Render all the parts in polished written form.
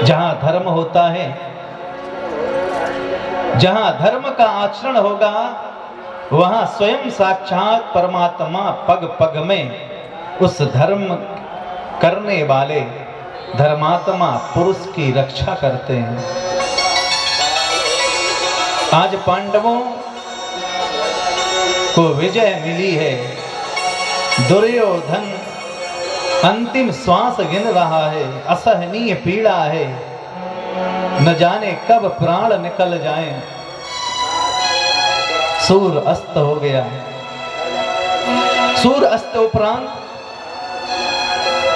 जहां धर्म होता है, जहां धर्म का आचरण होगा, वहां स्वयं साक्षात परमात्मा पग पग में उस धर्म करने वाले धर्मात्मा पुरुष की रक्षा करते हैं। आज पांडवों को विजय मिली है। दुर्योधन अंतिम श्वास गिन रहा है, असहनीय पीड़ा है, न जाने कब प्राण निकल जाएं। सूर्य अस्त हो गया। सूर्य अस्त उपरांत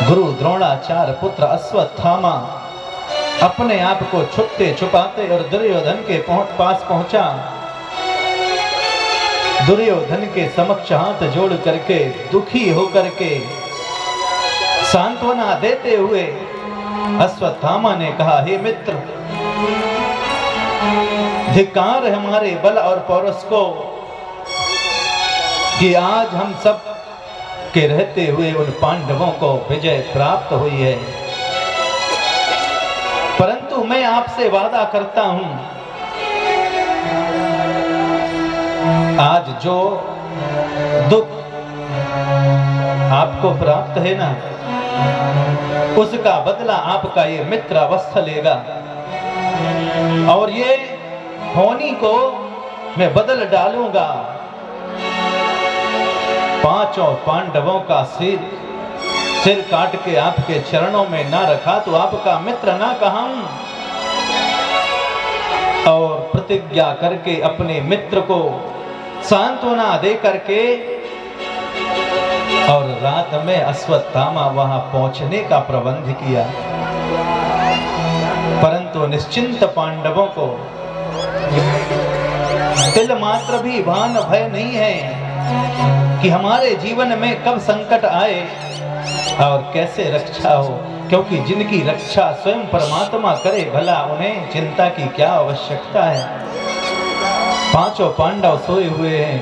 गुरु द्रोणाचार्य पुत्र अश्वत्थामा अपने आप को छुपते छुपाते और दुर्योधन के पास पहुंचा। दुर्योधन के समक्ष हाथ जोड़ करके दुखी होकर के सांत्वना देते हुए अश्वत्थामा ने कहा, हे मित्र, धिक्कार है हमारे बल और पौरुष को कि आज हम सब के रहते हुए उन पांडवों को विजय प्राप्त हुई है। परंतु मैं आपसे वादा करता हूं, आज जो दुख आपको प्राप्त है ना, उसका बदला आपका ये मित्र अवश्य लेगा। और ये होनी को मैं बदल डालूंगा। पांचों पांडवों का सिर काट के आपके चरणों में ना रखा तो आपका मित्र ना कहूं। और प्रतिज्ञा करके अपने मित्र को सांत्वना दे करके और रात में अश्वत्थामा वहां पहुंचने का प्रबंध किया। परंतु निश्चिंत पांडवों को तिल मात्र भी भान भय नहीं है कि हमारे जीवन में कब संकट आए और कैसे रक्षा हो, क्योंकि जिनकी रक्षा स्वयं परमात्मा करे भला उन्हें चिंता की क्या आवश्यकता है। पांचों पांडव सोए हुए हैं।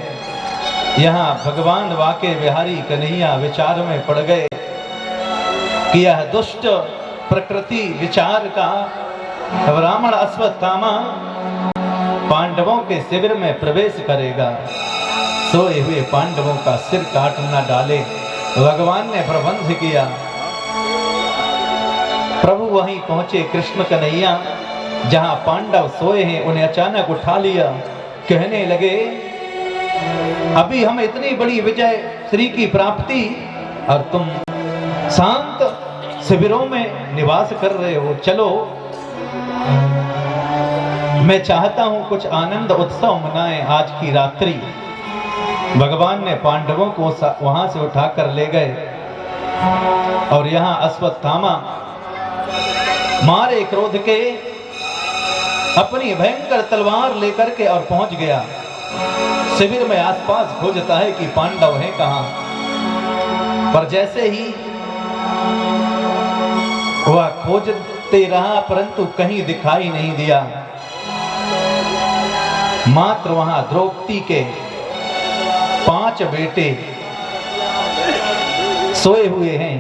यहाँ भगवान वाके बिहारी कन्हैया विचार में पड़ गए कि यह दुष्ट प्रकृति विचार का ब्राह्मण अश्वत्थामा पांडवों के शिविर में प्रवेश करेगा। सोए हुए पांडवों का सिर काट न डाले, भगवान ने प्रबंध किया। प्रभु वहीं पहुंचे कृष्ण कन्हैया, जहां पांडव सोए हैं उन्हें अचानक उठा लिया। कहने लगे, अभी हम इतनी बड़ी विजय श्री की प्राप्ति और तुम शांत शिविरों में निवास कर रहे हो। चलो, मैं चाहता हूं कुछ आनंद उत्सव मनाएं आज की रात्रि। भगवान ने पांडवों को वहां से उठाकर ले गए और यहां अश्वत्थामा मारे क्रोध के अपनी भयंकर तलवार लेकर के और पहुंच गया। शिविर में आसपास खोजता है कि पांडव हैं कहां, पर जैसे ही वह खोजते रहा परंतु कहीं दिखाई नहीं दिया। मात्र वहां द्रौपदी के 5 बेटे सोए हुए हैं,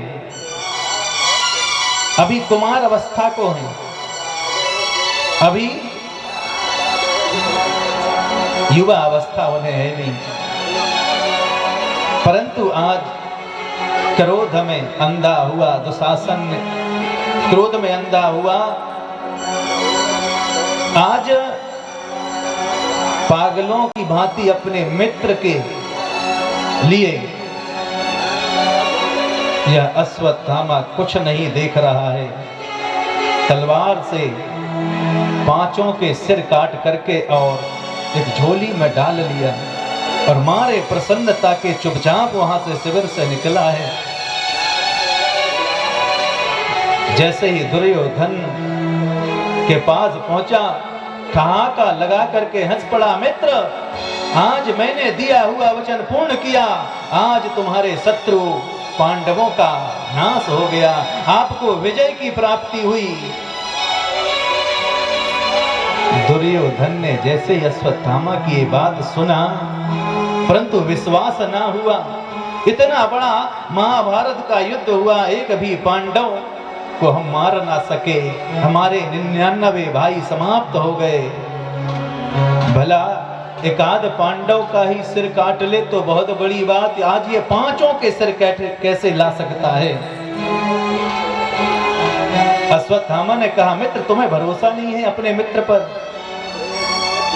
अभी कुमार अवस्था को हैं, अभी युवा अवस्था उन्हें है नहीं। परंतु आज क्रोध में अंधा हुआ दुशासन, क्रोध में अंधा हुआ, आज पागलों की भांति अपने मित्र के लिए यह अश्वत्थामा कुछ नहीं देख रहा है। तलवार से 5 के सिर काट करके और एक झोली में डाल लिया और मारे प्रसन्नता के चुपचाप वहां से शिविर से निकला है। जैसे ही दुर्योधन के पास पहुंचा, ठहाका लगा करके हंस पड़ा, मित्र, आज मैंने दिया हुआ वचन पूर्ण किया। आज तुम्हारे शत्रु पांडवों का नाश हो गया, आपको विजय की प्राप्ति हुई। दुर्योधन ने जैसे ही अश्वत्थामा की ये बात सुना, परंतु विश्वास ना हुआ। इतना बड़ा महाभारत का युद्ध हुआ, एक भी पांडव को हम मार ना सके, हमारे 99 भाई समाप्त हो गए। भला एकाध पांडव का ही सिर काट ले तो बहुत बड़ी बात, आज ये पांचों के सिर कैसे ला सकता है? अश्वत्थामा ने कहा, मित्र तुम्हें भरोसा नहीं है अपने मित्र पर?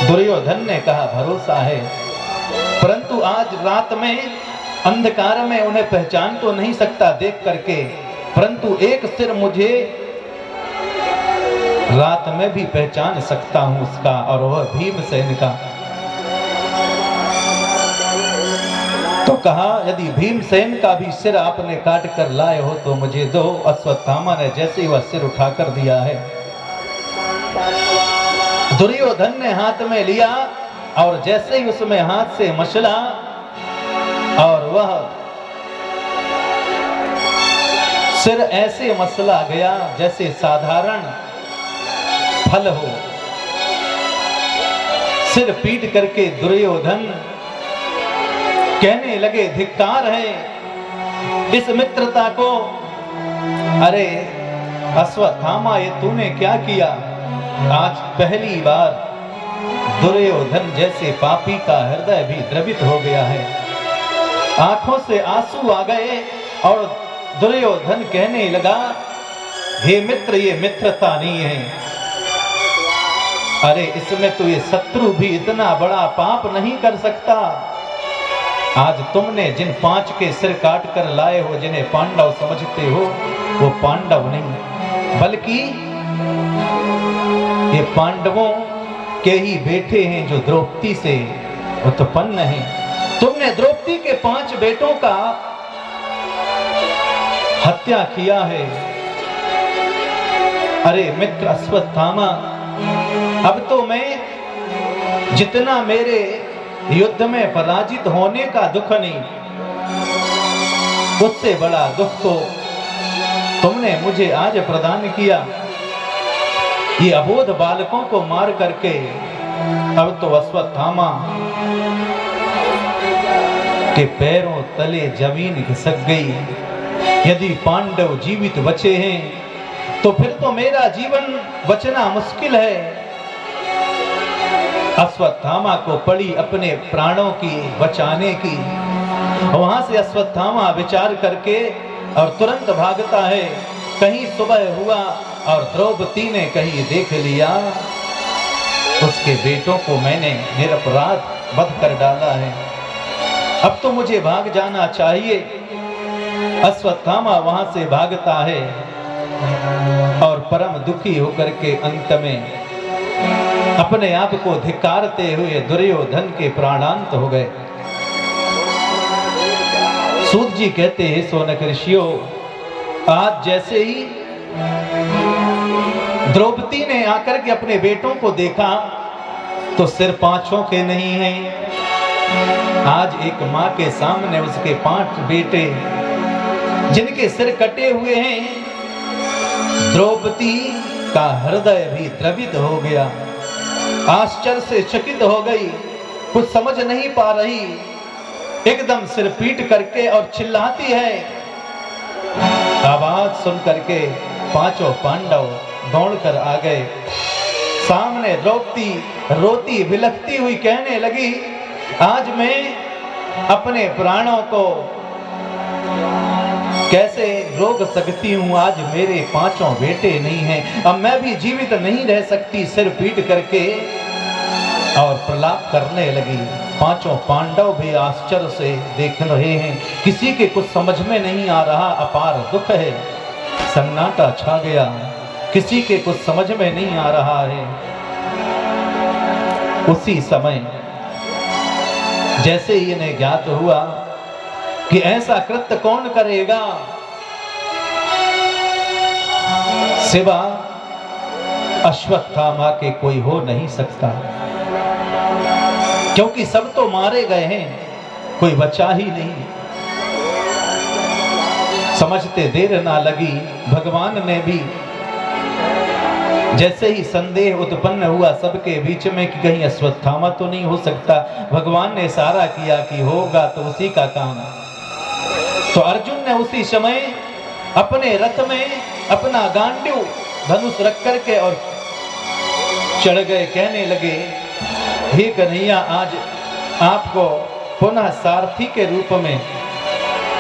दुर्योधन ने कहा, भरोसा है, परंतु आज रात में अंधकार में उन्हें पहचान तो नहीं सकता देख करके, परंतु एक सिर मुझे रात में भी पहचान सकता हूं उसका, और वह भीमसेन का। तो कहा, यदि भीमसेन का भी सिर आपने काट कर लाए हो तो मुझे दो। अश्वत्थामा ने जैसे ही वह सिर उठाकर दिया है, दुर्योधन ने हाथ में लिया और जैसे ही उसमें हाथ से मसला और वह सिर ऐसे मसला गया जैसे साधारण फल हो। सिर पीट करके दुर्योधन कहने लगे, धिक्कार है इस मित्रता को। अरे अश्वत्थामा, ये तूने क्या किया? आज पहली बार दुर्योधन जैसे पापी का हृदय भी द्रवित हो गया है, आंखों से आंसू आ गए और दुर्योधन कहने लगा, हे मित्र, ये मित्रता नहीं है। अरे इसमें तो ये शत्रु भी इतना बड़ा पाप नहीं कर सकता। आज तुमने जिन 5 के सिर काट कर लाए हो, जिन्हें पांडव समझते हो, वो पांडव नहीं, बल्कि ये पांडवों के ही बेटे हैं जो द्रौपदी से उत्पन्न हैं। तुमने द्रौपदी के 5 बेटों का हत्या किया है। अरे मित्र अश्वत्थामा, अब तो मैं जितना मेरे युद्ध में पराजित होने का दुख नहीं, उससे बड़ा दुख तो तुमने मुझे आज प्रदान किया। ये अबोध बालकों को मार करके अब तो अश्वत्थामा के पैरों तले जमीन खिसक गई। यदि पांडव जीवित बचे हैं तो फिर तो मेरा जीवन बचना मुश्किल है। अश्वत्थामा को पड़ी अपने प्राणों की बचाने की। वहां से अश्वत्थामा विचार करके और तुरंत भागता है। कहीं सुबह हुआ और द्रौपदी ने कहीं देख लिया, उसके बेटों को मैंने निरपराध वध कर डाला है, अब तो मुझे भाग जाना चाहिए। अश्वत्थामा वहां से भागता है और परम दुखी होकर के अंत में अपने आप को धिक्कारते हुए दुर्योधन के प्राणांत हो गए। सूत जी कहते हैं, सोनक ऋषियों, आज जैसे ही द्रौपदी ने आकर के अपने बेटों को देखा तो सिर 5 के नहीं हैं। आज एक माँ के सामने उसके 5 बेटे जिनके सिर कटे हुए हैं, द्रौपदी का हृदय भी द्रवित हो गया। आश्चर्य से चकित हो गई, कुछ समझ नहीं पा रही, एकदम सिर पीट करके और चिल्लाती है। आवाज सुन करके 5 पांडव दौड़कर आ गए। सामने द्रौपदी रोती बिलखती हुई कहने लगी, आज मैं अपने प्राणों को कैसे रोक सकती हूँ? आज मेरे 5 बेटे नहीं हैं, अब मैं भी जीवित नहीं रह सकती। सिर पीट करके और प्रलाप करने लगी। 5 पांडव भी आश्चर्य से देख रहे हैं, किसी के कुछ समझ में नहीं आ रहा। अपार दुख है, सन्नाटा छा गया, किसी के कुछ समझ में नहीं आ रहा है। उसी समय जैसे ही इन्हें ज्ञात हुआ कि ऐसा कृत्य कौन करेगा, सिवा अश्वत्थामा के कोई हो नहीं सकता, क्योंकि सब तो मारे गए हैं, कोई बचा ही नहीं। समझते देर ना लगी, भगवान ने भी जैसे ही संदेह उत्पन्न हुआ सबके बीच में कि कहीं अश्वत्थामा तो नहीं हो सकता, भगवान ने इशारा किया कि होगा तो उसी का काम। तो अर्जुन ने उसी समय अपने रथ में अपना गांडीव धनुष रख करके और चढ़ गए। कहने लगे, हे कन्हैया, आज आपको पुनः सारथी के रूप में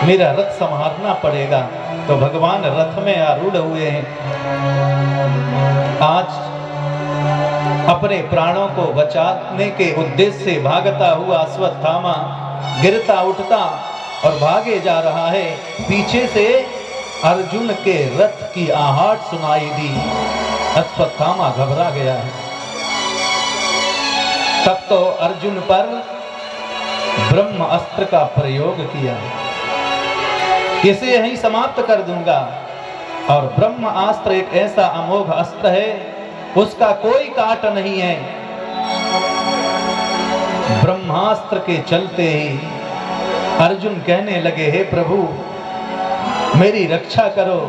मेरा रथ संभालना पड़ेगा। तो भगवान रथ में आरूढ़ हुए हैं। आज अपने प्राणों को बचाने के उद्देश्य से भागता हुआ अश्वत्थामा गिरता उठता और भागे जा रहा है। पीछे से अर्जुन के रथ की आहट सुनाई दी। अश्वत्थामा घबरा गया है। तब तो अर्जुन पर ब्रह्म अस्त्र का प्रयोग किया, इसे यहीं समाप्त कर दूंगा। और ब्रह्म अस्त्र एक ऐसा अमोघ अस्त्र है, उसका कोई काट नहीं है। ब्रह्मास्त्र के चलते ही अर्जुन कहने लगे, हे प्रभु मेरी रक्षा करो।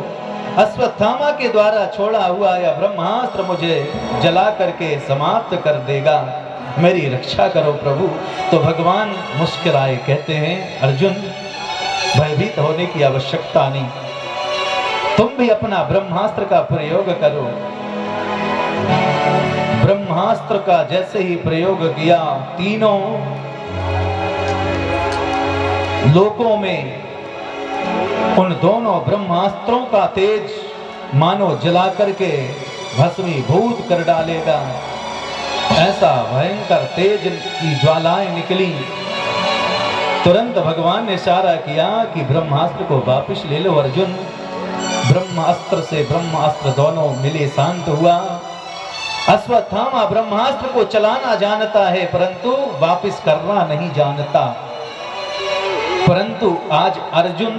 अश्वत्थामा के द्वारा छोड़ा हुआ यह ब्रह्मास्त्र मुझे जला करके समाप्त कर देगा, मेरी रक्षा करो प्रभु। तो भगवान मुस्कुराए, कहते हैं, अर्जुन भयभीत होने की आवश्यकता नहीं, तुम भी अपना ब्रह्मास्त्र का प्रयोग करो। ब्रह्मास्त्र का जैसे ही प्रयोग किया, तीनों लोकों में उन दोनों ब्रह्मास्त्रों का तेज मानो जला करके भस्मीभूत कर डालेगा। ऐसा भयंकर तेज की ज्वालाएं निकली। तुरंत भगवान ने इशारा किया कि ब्रह्मास्त्र को वापस ले लो अर्जुन। ब्रह्मास्त्र से ब्रह्मास्त्र दोनों मिले, शांत हुआ। अश्वत्थामा ब्रह्मास्त्र को चलाना जानता है, परंतु वापस करना नहीं जानता। परंतु आज अर्जुन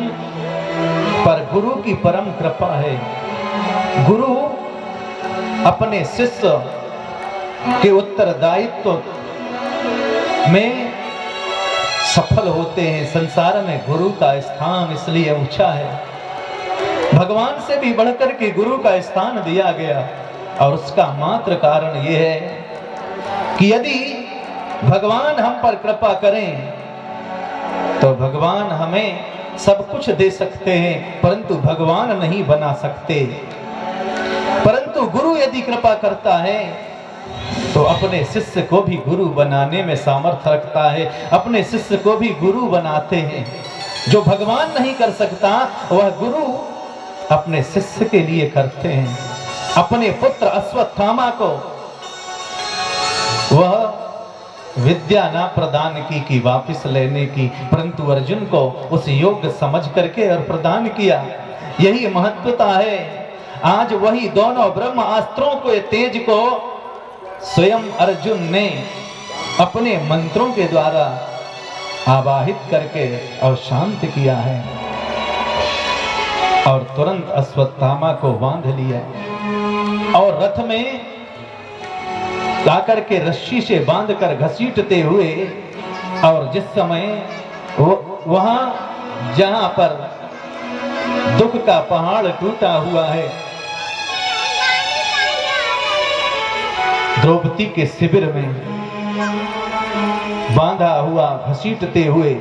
पर गुरु की परम कृपा है। गुरु अपने शिष्य के उत्तरदायित्व में सफल होते हैं। संसार में गुरु का स्थान इसलिए ऊंचा है, भगवान से भी बढ़कर के गुरु का स्थान दिया गया। और उसका मात्र कारण यह है कि यदि भगवान हम पर कृपा करें तो भगवान हमें सब कुछ दे सकते हैं, परंतु भगवान नहीं बना सकते। परंतु गुरु यदि कृपा करता है तो अपने शिष्य को भी गुरु बनाने में सामर्थ्य रखता है, अपने शिष्य को भी गुरु बनाते हैं। जो भगवान नहीं कर सकता वह गुरु अपने शिष्य के लिए करते हैं। अपने पुत्र अश्वत्थामा को वह विद्या ना प्रदान की वापस लेने की, परंतु अर्जुन को उस योग्य समझ करके और प्रदान किया। यही महत्वता है। आज वही दोनों ब्रह्म अस्त्रों को, तेज को स्वयं अर्जुन ने अपने मंत्रों के द्वारा आवाहित करके और शांत किया है। और तुरंत अश्वत्थामा को बांध लिया और रथ में लाकर के रस्सी से बांधकर घसीटते हुए, और जिस समय वहां जहां पर दुख का पहाड़ टूटा हुआ है, द्रौपदी के शिविर में बांधा हुआ घसीटते हुए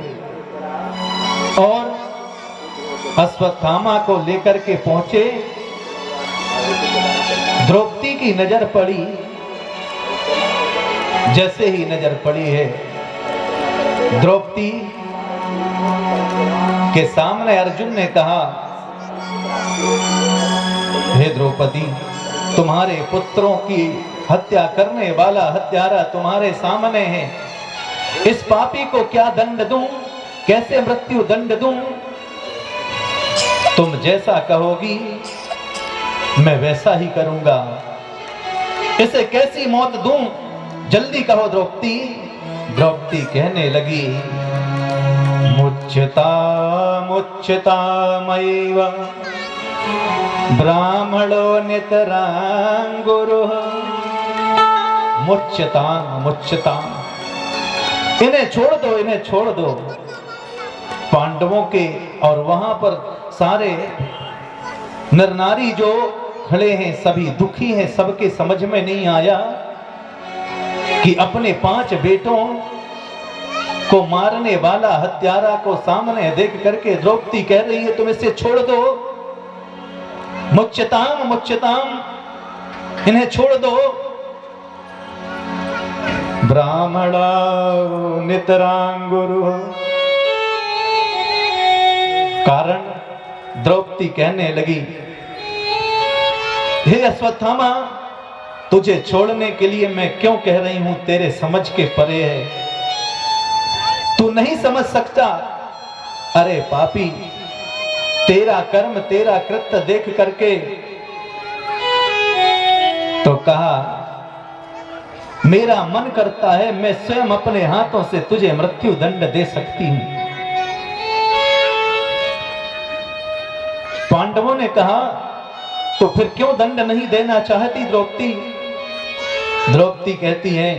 और अश्वत्थामा को लेकर के पहुंचे। द्रौपदी की नजर पड़ी। जैसे ही नजर पड़ी है, द्रौपदी के सामने अर्जुन ने कहा, हे द्रौपदी, तुम्हारे पुत्रों की हत्या करने वाला हत्यारा तुम्हारे सामने है। इस पापी को क्या दंड दूं, कैसे मृत्यु दंड दूं? तुम जैसा कहोगी मैं वैसा ही करूंगा। इसे कैसी मौत दूं, जल्दी कहो द्रौपदी। द्रौपदी कहने लगी, मुच्यता मुच्यता मैव ब्राह्मणो नितरां गुरुः। मुच्यता मुच्यता, इन्हें छोड़ दो, इन्हें छोड़ दो। पांडवों के और वहां पर सारे नर नारी जो खड़े हैं सभी दुखी हैं। सबके समझ में नहीं आया कि अपने 5 बेटों को मारने वाला हत्यारा को सामने देख करके द्रौपदी कह रही है, तुम इसे छोड़ दो। मुच्यताम मुच्यताम, इन्हें छोड़ दो। ब्राह्मणा नितरांगुरु, कारण द्रौपदी कहने लगी, हे अश्वत्थामा, तुझे छोड़ने के लिए मैं क्यों कह रही हूं, तेरे समझ के परे है, तू नहीं समझ सकता। अरे पापी, तेरा कर्म तेरा कृत्य देख करके तो कहा, मेरा मन करता है मैं स्वयं अपने हाथों से तुझे मृत्यु दंड दे सकती हूं। पांडवों ने कहा, तो फिर क्यों दंड नहीं देना चाहती द्रौपदी? द्रौपदी कहती है,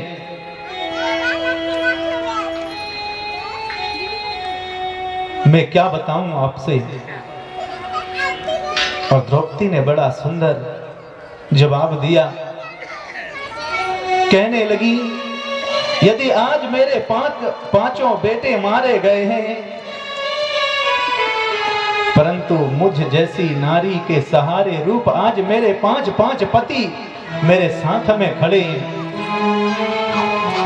मैं क्या बताऊं आपसे। और द्रौपदी ने बड़ा सुंदर जवाब दिया, कहने लगी, यदि आज मेरे पांचों बेटे मारे गए हैं, परंतु मुझ जैसी नारी के सहारे रूप आज मेरे पांच पति मेरे साथ में खड़े हैं,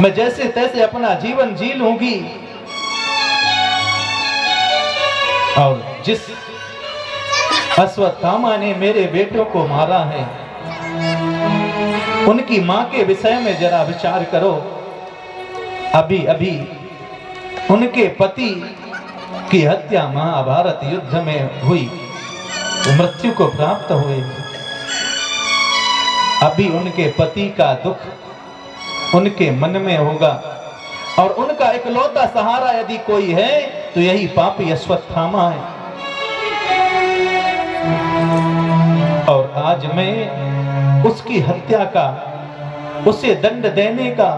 मैं जैसे तैसे अपना जीवन जी लूंगी। और जिस अश्वत्थामा ने मेरे बेटों को मारा है, उनकी मां के विषय में जरा विचार करो। अभी अभी उनके पति की हत्या महाभारत युद्ध में हुई, वो मृत्यु को प्राप्त हुए। अभी उनके पति का दुख उनके मन में होगा, और उनका इकलौता सहारा यदि कोई है तो यही पापी अश्वत्थामा है। और आज मैं उसकी हत्या का, उसे दंड देने का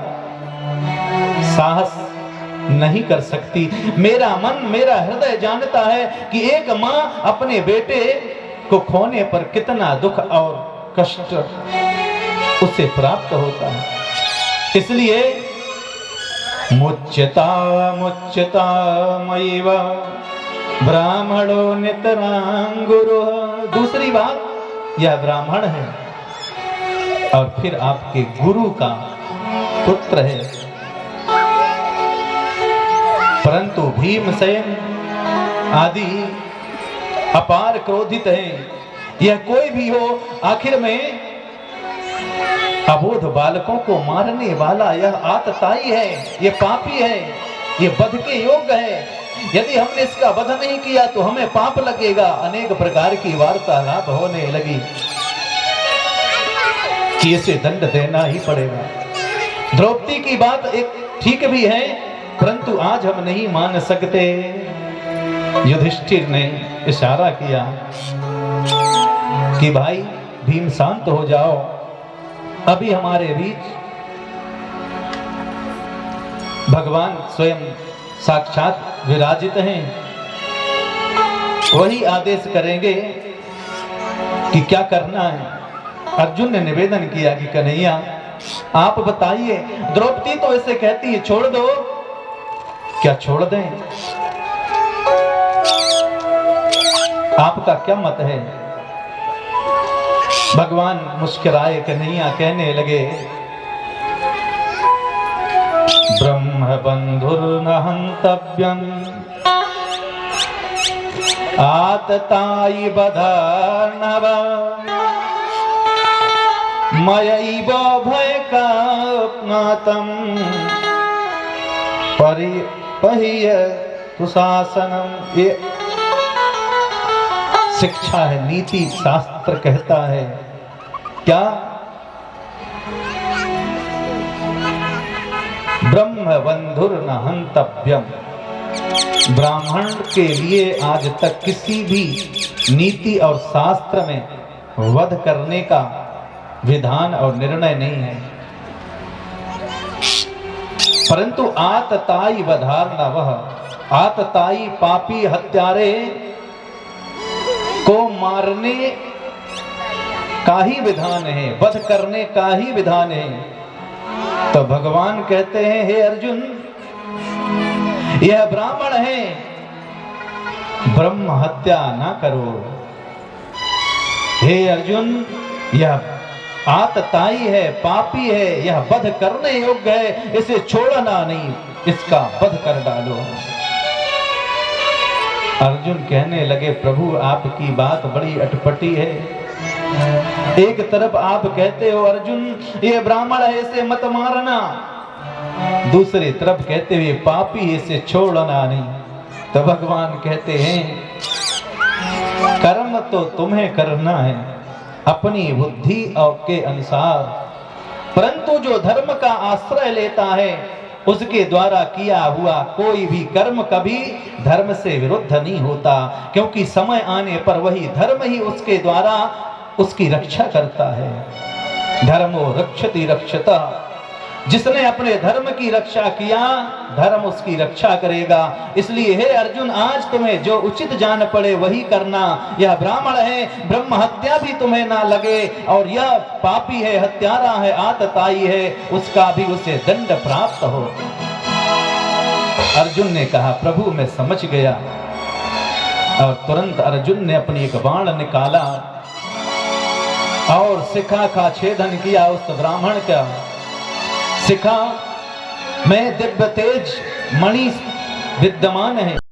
साहस नहीं कर सकती। मेरा मन, मेरा हृदय जानता है कि एक मां अपने बेटे को खोने पर कितना दुख और कष्ट उसे प्राप्त होता है। इसलिए मुच्यता मुच्यता मयिव ब्राह्मणो नितरांगुरु। दूसरी बात, यह ब्राह्मण है और फिर आपके गुरु का पुत्र है, परंतु भीमसेन आदि अपार क्रोधित हैं। यह कोई भी हो, आखिर में अबोध बालकों को मारने वाला यह आतताई है, यह पापी है, यह वध के योग्य है। यदि हमने इसका वध नहीं किया तो हमें पाप लगेगा। अनेक प्रकार की वार्तालाप होने लगी कि इसे दंड देना ही पड़ेगा। द्रौपदी की बात एक ठीक भी है, परंतु आज हम नहीं मान सकते। युधिष्ठिर ने इशारा किया कि भाई भीम शांत हो जाओ, अभी हमारे बीच भगवान स्वयं साक्षात विराजित हैं, वही आदेश करेंगे कि क्या करना है। अर्जुन ने निवेदन किया कि कन्हैया आप बताइए। द्रौपदी तो ऐसे कहती है छोड़ दो, क्या छोड़ दें? आपका क्या मत है? भगवान मुस्कुराए, कन्हैया कहने लगे, ब्रह्म बंधुर्न हन्तव्यम् आततायि बधार्णव मयैव भयकाप्नातम् परिपह्य तुशासनम्। ये शिक्षा है, नीति शास्त्र कहता है क्या? ब्रह्म बंधुर्न हन्तव्यम्। ब्राह्मण के लिए आज तक किसी भी नीति और शास्त्र में वध करने का विधान और निर्णय नहीं है, परंतु आतताई वधार्णवः, आतताई पापी हत्यारे को मारने का ही विधान है, वध करने का ही विधान है। तो भगवान कहते हैं, हे अर्जुन, यह ब्राह्मण है, ब्रह्म हत्या ना करो। हे अर्जुन, यह आतताई है, पापी है, यह वध करने योग्य है, इसे छोड़ना नहीं, इसका वध कर डालो। अर्जुन कहने लगे, प्रभु आपकी बात बड़ी अटपटी है। एक तरफ आप कहते हो अर्जुन ये ब्राह्मण है, इसे मत मारना, दूसरी तरफ कहते हो ये पापी, इसे छोड़ना नहीं। तो भगवान कहते हैं कर्म तो तुम्हें करना है अपनी बुद्धि और के अनुसार, परंतु जो धर्म का आश्रय लेता है उसके द्वारा किया हुआ कोई भी कर्म कभी धर्म से विरुद्ध नहीं होता, क्योंकि समय आने पर वही धर्म ही उसके द्वारा उसकी रक्षा करता है। धर्मो रक्षति रक्षता, जिसने अपने धर्म की रक्षा किया धर्म उसकी रक्षा करेगा। इसलिए हे अर्जुन, आज तुम्हें जो उचित जान पड़े वही करना। यह ब्राह्मण है, ब्रह्म हत्या भी तुम्हें ना लगे, और यह पापी है, हत्यारा है, आतताई है, उसका भी उसे दंड प्राप्त हो। अर्जुन ने कहा प्रभु मैं समझ गया, और तुरंत अर्जुन ने अपनी एक बाण निकाला और शिखा का छेदन किया उस ब्राह्मण का। शिखा में दिव्य तेज मणि विद्यमान है।